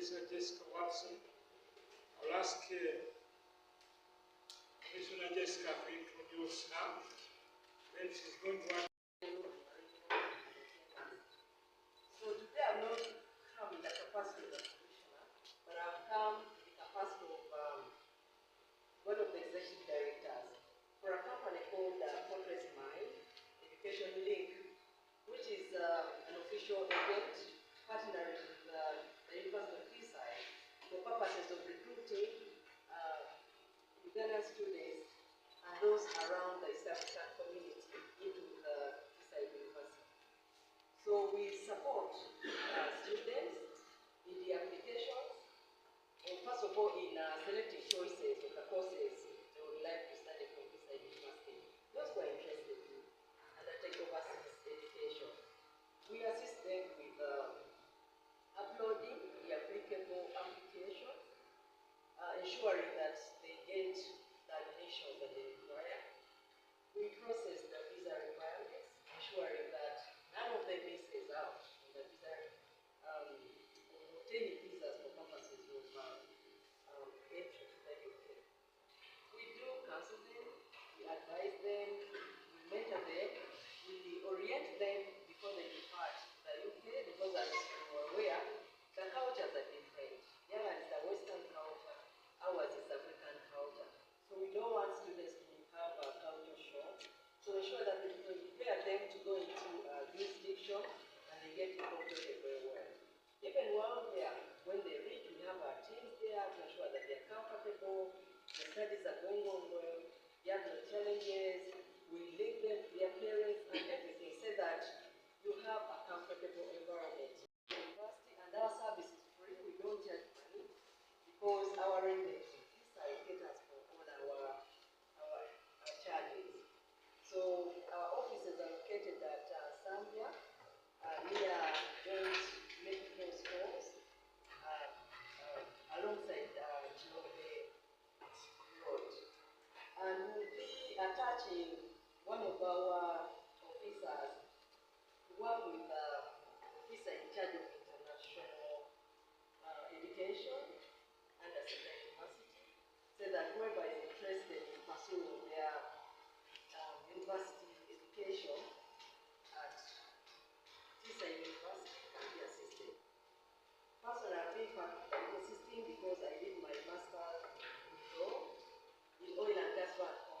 Professor Jessica Watson. I'll ask Commissioner Jessica to introduce her. Then she's going to ask. So today I'm not come in the capacity of the commissioner, but I've come in the capacity of one of the executive directors for a company called Fortress Mind Education Link, which is an official event partnering with the University of Teeside for purposes of recruiting Ugandan students and those around the East African community into the Teeside University. So we support students in the applications, and first of all in selecting choices of the courses they would like to study from Teeside University. Those who are interested in undertake overseas education. We assist them with uploading the applicable applications, ensuring that they get the admission that they require. We process the visa requirements, ensuring that none of them misses out on the visa, obtaining visas for purposes of entry to the UK. We do counsel them, we advise them, we mentor them, we orient them before they depart to the UK, because as you are aware, the cultures are different. Theirs is the Western culture, ours is African culture. So we don't want students to have a culture shock. So ensure that we prepare them to go into jurisdiction and they get incorporated very well. Even while there, when they reach, we have our teams there to ensure that they are comfortable, the studies are going on well, they have no challenges, we link them to their parents and everything, so that you have a comfortable environment. University, and our service is free, we don't charge money, because our remit caters for all our charges. So our offices are located at Zambia, near Joint Medical Schools, alongside Chinode Road. And we'll be attaching one of our officers to work with the officer in charge of international education under Seeta University, so that whoever is interested in pursuing their university education at Teeside University can be assisted. Personally, I've been assisting because I did my master's in oil and gas policy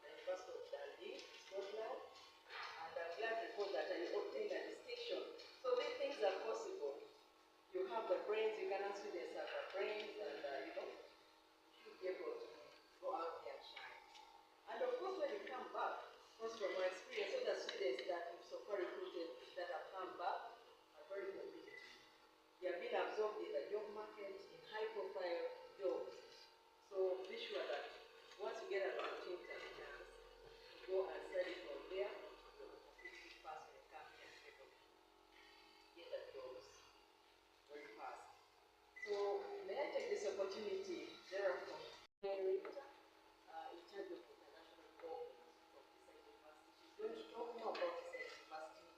at the University of Dundee, Scotland, and I'm glad to report that I obtained a distinction. So these things are possible. You have the brains, you can students have the brains, and you know, you should be able to go out there and shine. And of course, when you come back, because from my experience, all the students that we've so far recruited that have come back are very competitive. They have been absorbed in the job market, in high-profile jobs. So be sure that once you get an opportunity and chance, you go and study from there, you'll completely pass when you come here and be able to get the jobs very fast. So may I take this opportunity, therefore, in charge of international development from Teeside University. She's going to talk more about Teeside University,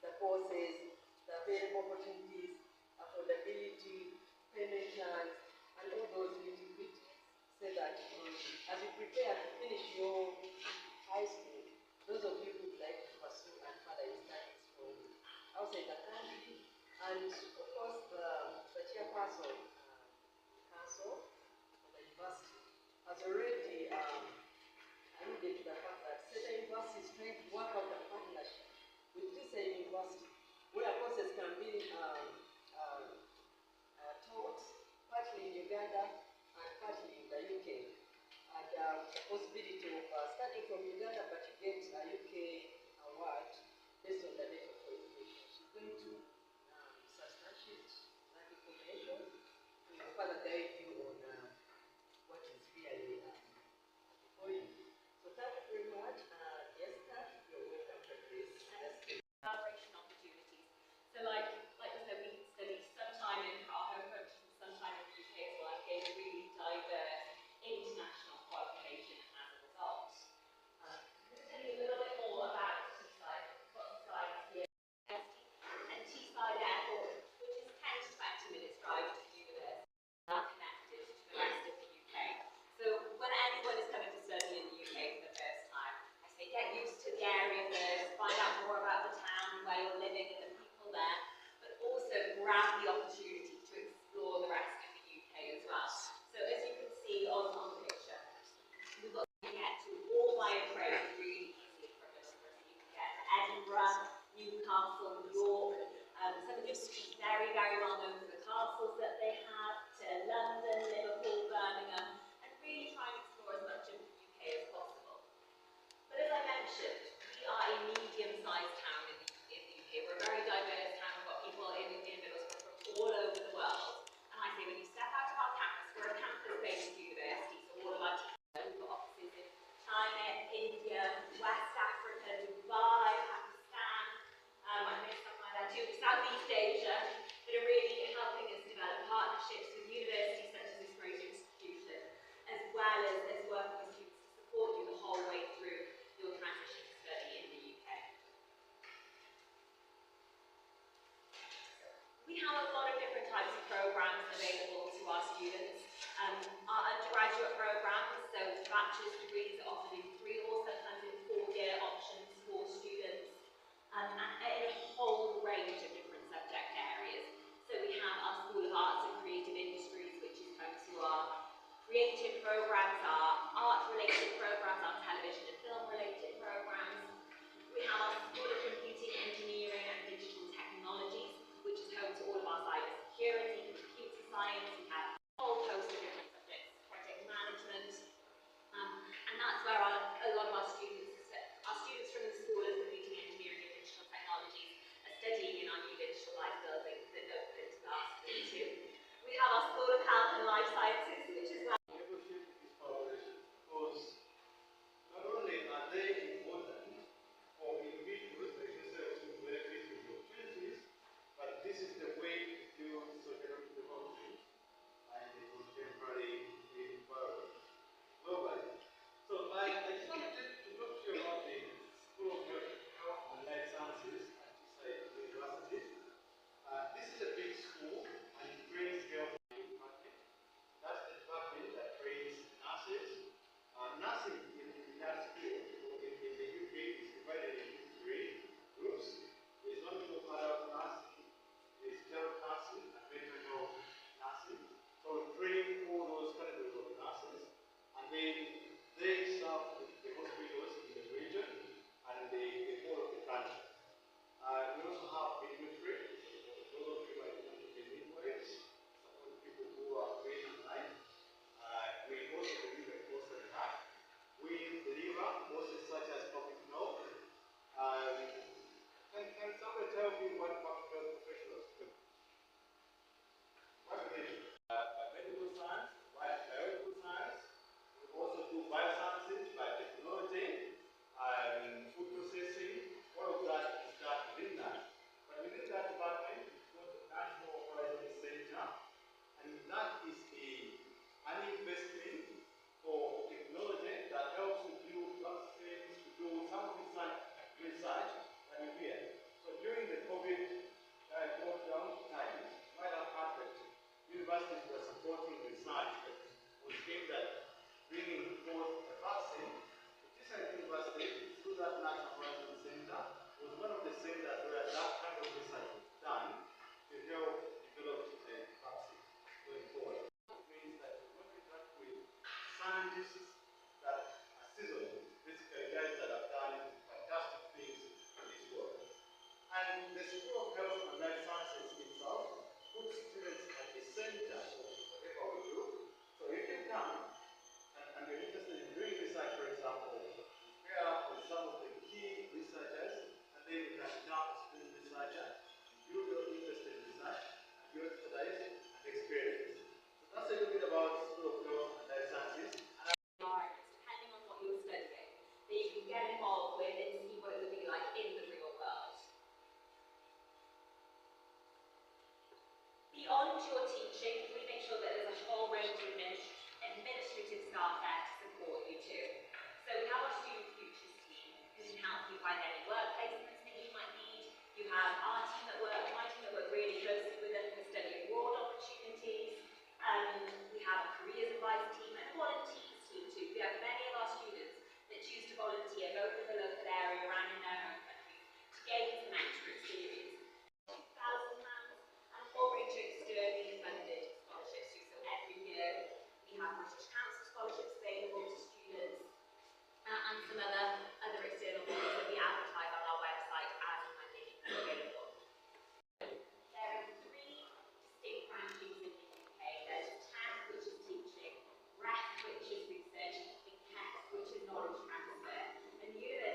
the courses, the available opportunities, affordability, payment terms, and all those nitty-gritty, so that as you prepare to finish your high school, those of you who would like to pursue and further your studies from outside the country, and of course the chairperson council of the university has already alluded to the fact that Seeta University is trying to work out a partnership with Teeside University, where courses can be taught partly in Uganda and partly in the UK. And possibility of studying from Uganda, but you get a UK award based on the date of qualification. She's going to substantiate that information to further guide you on what is really for you. So thank you very much. Yes, you're welcome to this. Collaboration opportunities. So like I said, we studied some time in our home countries and some time in the UK as well, and gained a really diverse international qualification as a result. Can you tell me a little bit more about Teeside? What Teeside here? bachelor's degrees are offered in 3 or sometimes in 4-year options for students, and in a whole range of different subject areas. So we have our School of Arts and Creative Industries, which is home to our creative programs, our art-related programs, our television and film-related programs. We have our School of Computing, Engineering and Digital Technologies, which is home to all of our cybersecurity, computer science. We have a whole host of different subjects, project management, and that's where a lot of our students from the School of Computing, Engineering and Digital Technologies are studying in our new digitalised building that opened last week. We have our School of Health and Life Sciences, which is where negotiate this collaboration because not only are they important for individuals like yourselves to benefit from the opportunities, but this is the way to build social development and the contemporary environment globally. So I just wanted to talk to you about the School of Health and Life Sciences at TEESSIDE University. This is a big school and it trains health department. That's the department that trains nurses. Nursing in that school in the UK is divided into 3 groups. There's one called adult nursing, there's child nursing, and mental health nursing. So we train all those categories of nurses, and then they serve the hospitals in the region and the whole of the country. We also have midwifery. Those of you might want to be midwives, support people who are pregnant. We also deliver course on that. We deliver courses such as public health. Can somebody tell me what public health professionals do? What do they do? Medical science, biological science. We also do biosciences, biotechnology, food processing. All of that is done within that. But within that department, we've got the National Horizon Center, and that is an investment for technology that helps to build vaccines, to do some research that we hear. So during the COVID lockdown times, might have happened, universities were supporting research that was aimed at bringing forth a vaccine. TEESSIDE University, through that National Horizon Center, was one of the centers where that kind of research was done to help develop a vaccine going forward. It means that we're going to interact with scientists that are seasoned, basically guys that have done fantastic things in this world. And the School of Health and Life Sciences itself puts students at the center of whatever we do. So if you come and you're interested in doing research, for example, pair up with some of the key researchers, and then you can jump to the researcher, build your interest in research, and your expertise and experience. So that's a little bit about School of Health and Life Sciences. environments, depending on what you're studying, that you can get involved with and see what it would be like in the real world. Beyond your teaching, we make sure that there's a whole range of administrative staff there to support you too. So we have our Student Futures team who can help you find any work placements that you might need. You have our team that work, my team that work really closely with them for study abroad opportunities. We have a careers advice team and a volunteers team too. We have many of our students that choose to volunteer both in the local area and in their home countries to gain some extra experience. £2,000 and a whole range of externally funded scholarships too. So every year we have British Council scholarships available to students and some other external ones that we advertise on our website as and when they become available. There are 3 distinct branches in the UK. There's TEC, which is teaching, REC, which is research, and CAES, which is knowledge transfer. And universities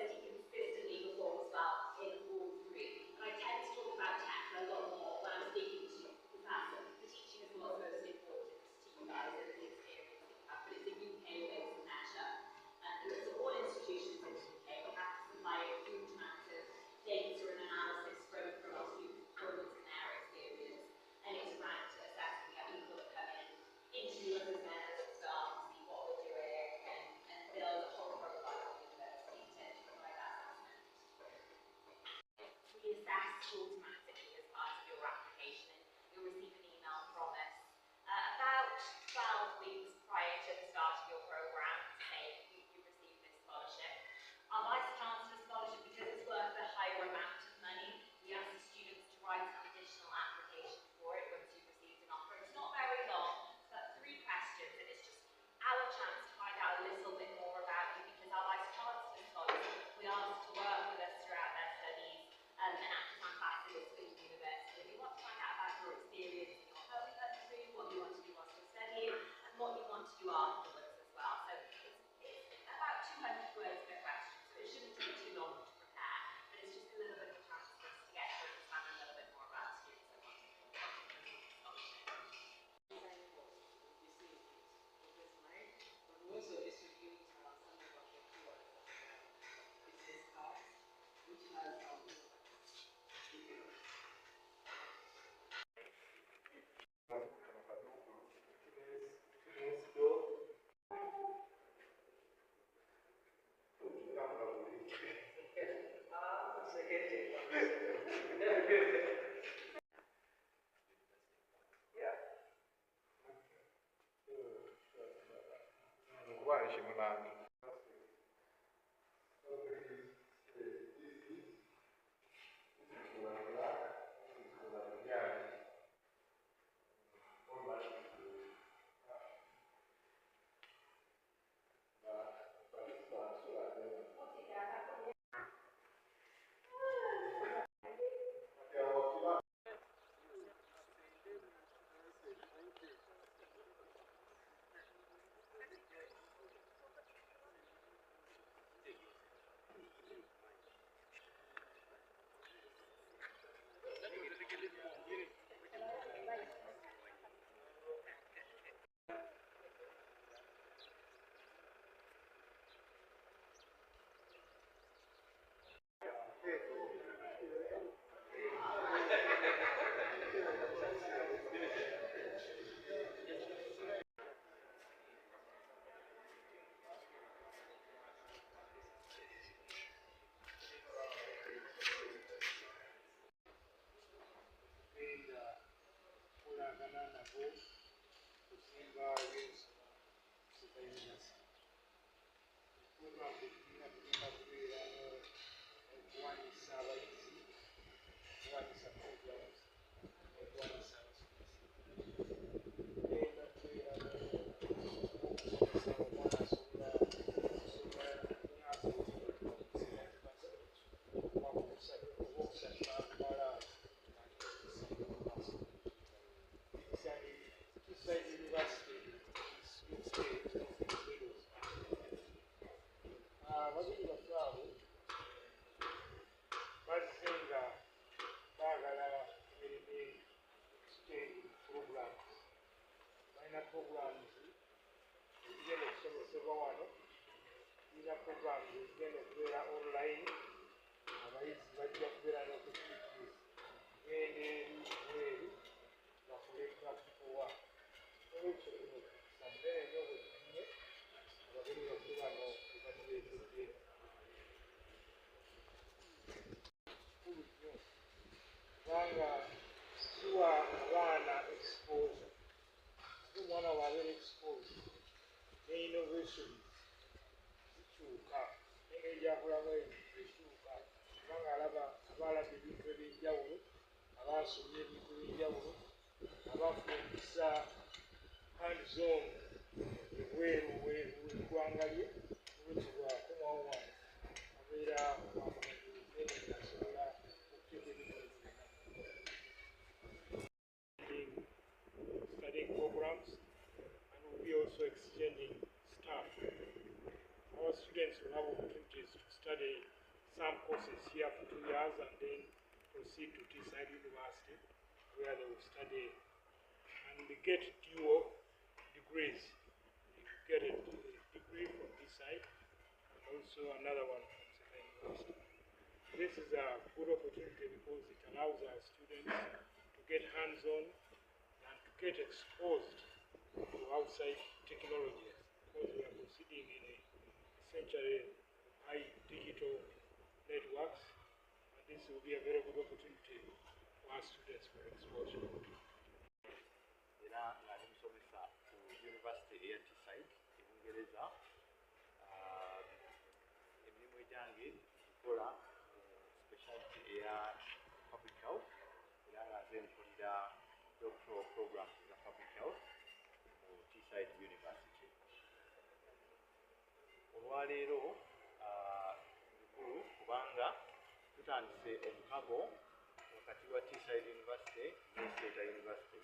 Mulanga. TEESSIDE University in state of Middlesbrough. Ababiri Abasawo bazze nga baagala emirimu exchange programs. Balina programs ezigenda okusomesebwa wano, balina programs ezigenda okubeera online. Abayizi bajja kubeera n'opportunities genda eri bweru bakole practical work. Olwekyo kuno sammere nnyo bwe tutumye abageni baffe bano bebatuleetedde kikulu nnyo kubanga kiwa abaana exposure. Omwana bw'abeera exposed ne innovation zikyuka, n'engeri gy'akolamu ebintu ekyuka kubanga abaalaba ebintu eby'enjawulo, abaasomye ebintu eby'enjawulo, abafundisa hands-on ebweru w'eggwanga lye. Olwekyo bw'akomawo wano abeera wamumanyi nene asobola okuteeka ebintu studying programs, and we'll be also exchanging staff. Our students will have opportunities to study some courses here for 2 years and then proceed to TEESSIDE University, where they will study and get dual degrees. You get a degree from TEESSIDE and also another one from Seeta University. This is a good opportunity because it allows our students to get hands-on and to get exposed to outside technologies, because we are proceeding in a century of high digital networks, and this will be a very good opportunity for our students for exposure. Era nga nimusomesa ku University eya TEESSIDE e Bungereza. Emirimu egyange gikola speciality eya public health, era nga nze mpulira doctoral programs za public health mu TEESSIDE University. Olwaleero bikulu kubanga tutandise omukago wakati wa TEESSIDE University ne Seeta University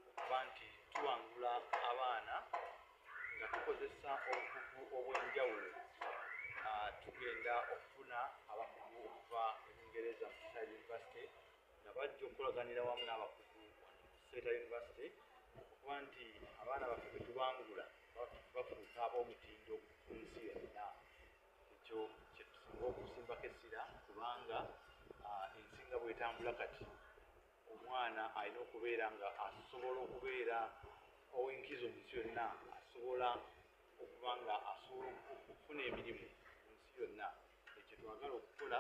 okuba nti tuwangula abaana nga tukozesa obukugu obw'enjawulo. Tugenda okufuna abakugu okuva e Bungereza mu TEESSIDE University nga bajja okukolaganira wamu n'abakugu Seeta University okuba nti abaana baffe bwe tubangula bafuuka ab'omutindo ku nsi yonna. Ekyo kye tusinga okusimbako essira kubanga ensi nga bw'etambula kati, omwana alina okubeera nga asobola okubeera ow'enkizo mu nsi yonna, asobola okuba nga asobola okufuna emirimu mu nsi yonna. Ekyo twagala okukola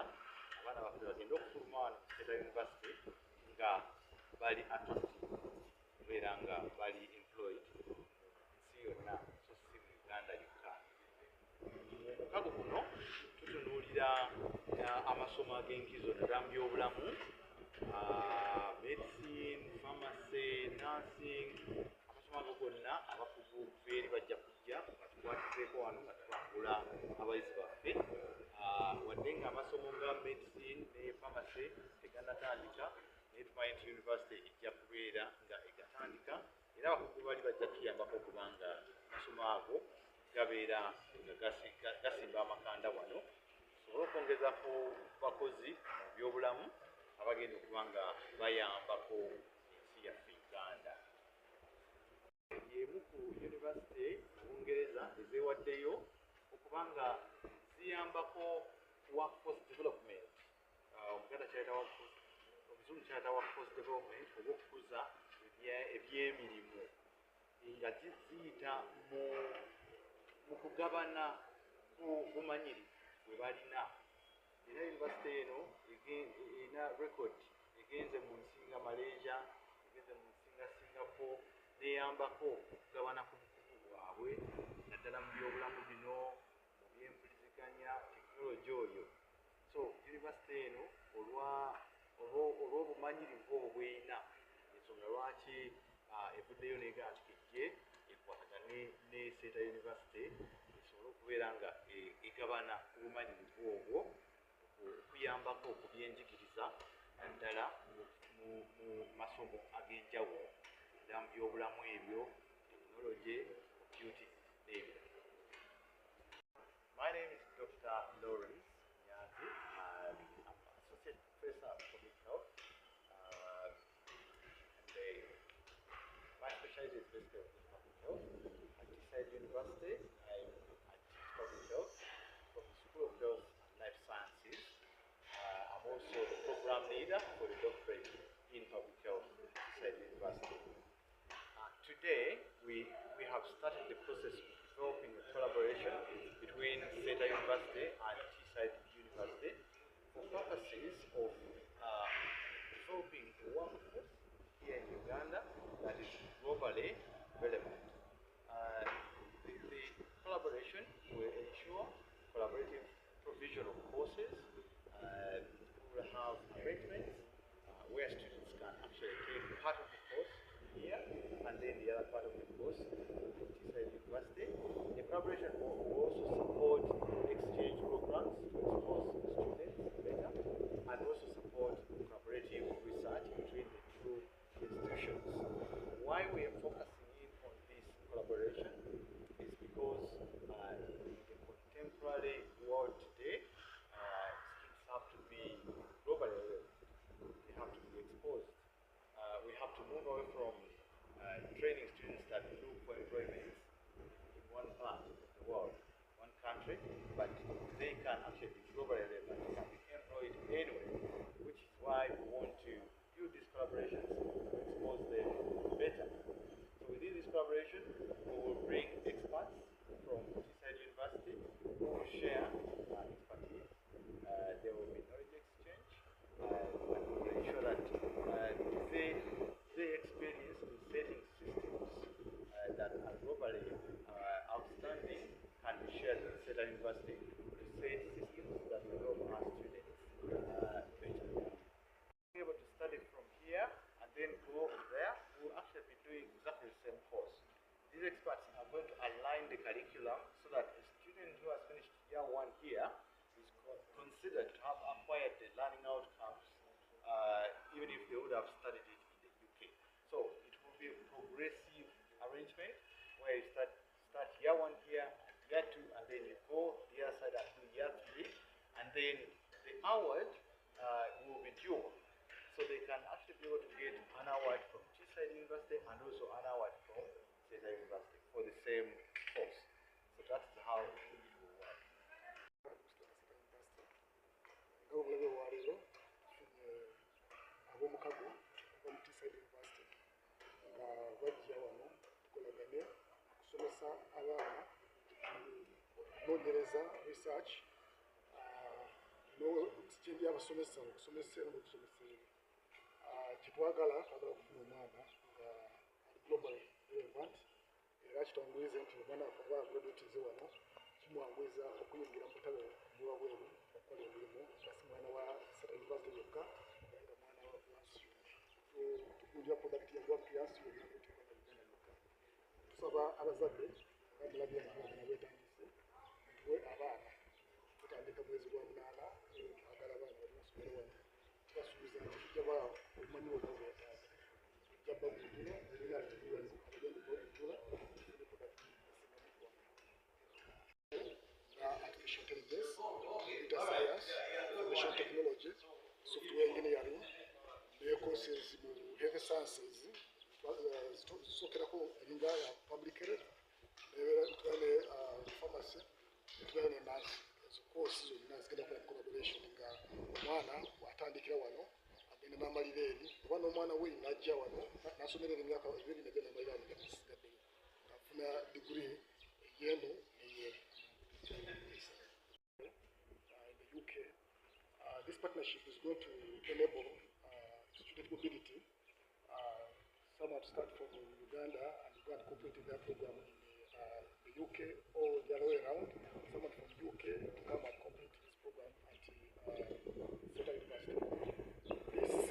abaana baffe bagende okufuluma wano mu Seeta University nga bali attractive, okubeera nga bali employed mu nsi yonna, so si mu Uganda yokka. tukubira amasomo ag'enkizo naddala mu byobulamu, medicine, pharmacy, nursing, amasomo ago gonna abakugu okuva eri bajja kujja nga tukwatizeeko wano nga tubangula abayizi baffe. Wadde nga amasomo ga medicine ne pharmacy teganatandika, naye tumanyi nti university ejja kubeera nga egatandika, era abakugu bali bajja tuyambako okubanga amasomo ago gabeera nga gasimba amakanda wano, tusobole okwongeza ku bakozi mu byobulamu abagenda okuba nga bayambako ensi yaffe Uganda. Y'emu ku university mu Bungereza ezeewaddeyo okuba nga ziyambako workforce development, Omuzungu kyayita workforce development, oba okukuza ebyemirimu nga ziyita mu kugabana ku bumanyirivu bwe balina. Era university eno erina record egenze mu nsi nga Malaysia, egenze mu nsi nga Singapore, neyambako okugabana ku bukugu bwabwe naddala mu byobulamu bino, mu byempuliziganya, tekinologi oyo. So university eno olw'obumanyirivu obwo bw'erina, ensonga lwaki evuddeyo n'egamba nti kijje ekwatagane ne Seeta University esobole okubeera nga egabana ku bumanyirivu obwo okuyambako ku byenjigiriza naddala mu masomo ag'enjawulo era mu byobulamu ebyo, tekinologi, computing n'ebyo. My name is Dr. Lawrence Nyanzi. I'm Associate Professor of Public Health. My specialty is basically public health. At Teeside University, I teach public health from the School of Health and Life Sciences. I'm also the program leader for the doctorate in public health at Teeside University. Today, we have started the process of developing a collaboration between Seeta University and Teeside University for purposes of developing a workforce here in Uganda that is globally relevant. The collaboration will ensure collaborative provision of courses. We will have arrangements where students can actually take part of the course here and then the other part of the course at Teeside University. The collaboration will also support exchange programs to expose students better and also support collaborative research between the two institutions. Why we are focusing in on this collaboration is because in the contemporary world today, students have to be globally relevant. They have to be exposed. We have to move away from training students that look for employment in one part of the world, one country, but they can actually be globally relevant. They can be employed anywhere, which is why we want to build these collaborations to expose them better. So within this collaboration, we will bring experts from Teeside University who will share expertise. There will be knowledge exchange, and we will ensure that they experience in setting systems that are globally outstanding can be shared with Seeta University to set systems that will help our students better. Being able to study from here and then go there, we'll actually be doing exactly the same course. These experts are going to align the curriculum so that a student who has finished year one here is considered to have acquired the learning outcomes even if they would have studied it in the UK. So it will be a progressive arrangement where you start year one here, year two, and then you go the other side and do year three, and then the award will be dual. So they can actually be able to get an award from Teeside University and also an award from Seeta University for the same course. So that's how it will work. Omukago from TEESSIDE University nga bajja wano tukolagane okusomesa abaana Bungereza research n'okugenda abasomesa okusomesa era n'okusomesera kitwagala twagala kufuna omwana nga global relevant era kitongweze nti omwana akuba graduates wano kimwanguyiza okuyingira mu butale bwabweru okukola emirimu nga si mwana wa Seeta University yokka nga mwana wa asiyoni. So tugunjira product ya gwaffe ya asiyoni okuteeka mu Uganda yokka. Tusaba abazadde nga mulabye abaana nabwetandise tuwe abaana tutandika mwezi gwa munaana twagala abaana bali basomera wano tubasuubiza nti tujja ba obumanyi bwonna bwetaaga tujja bagunjula era tubiwazi abagenda bagunjula ne product artificial intelligence, computer science, information technology, software engineering, ne courses mu health sciences zisokerako eringa ya public health ne pharmacy ne nurse. Ezo courses zonna zigenda kukola collaboration nga omwana bw'atandikira wano agenda n'amalira eri oba n'omwana we n'ajja wano n'asomera emyaka ebiri n'ajja n'amalira wano ngasigaddeyo ng'afuna degree ey'eno n'ey'eri. In the UK, this partnership is going to enable student mobility. Some have started from Uganda and Uganda completing their program in the UK or the other way around. Someone from UK to come and complete this program at Seeta University. This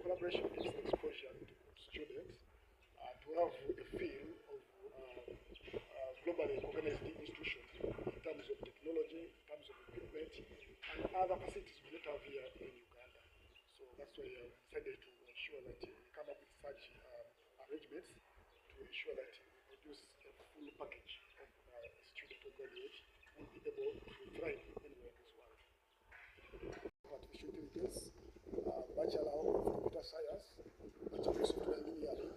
collaboration gives exposure to students to have a feel of globally organized institutions in terms of technology, in terms of equipment, and other facilities we don't have here in Uganda. So that's why we decided to ensure that we come up with such arrangements to ensure that we produce a full package of student or graduate who will be able to thrive anywhere in this world. Artificial intelligence, Bachelor of Computer Science, Bachelor of Software Engineering,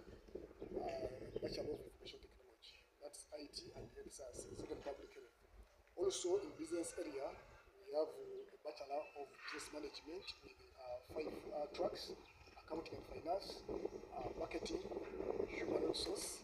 Bachelor of Information Technology. That's IT and Health Sciences, even public health. Also in business area, we have a Bachelor of Business Management with 5 tracks: accounting and finance, marketing, human resource,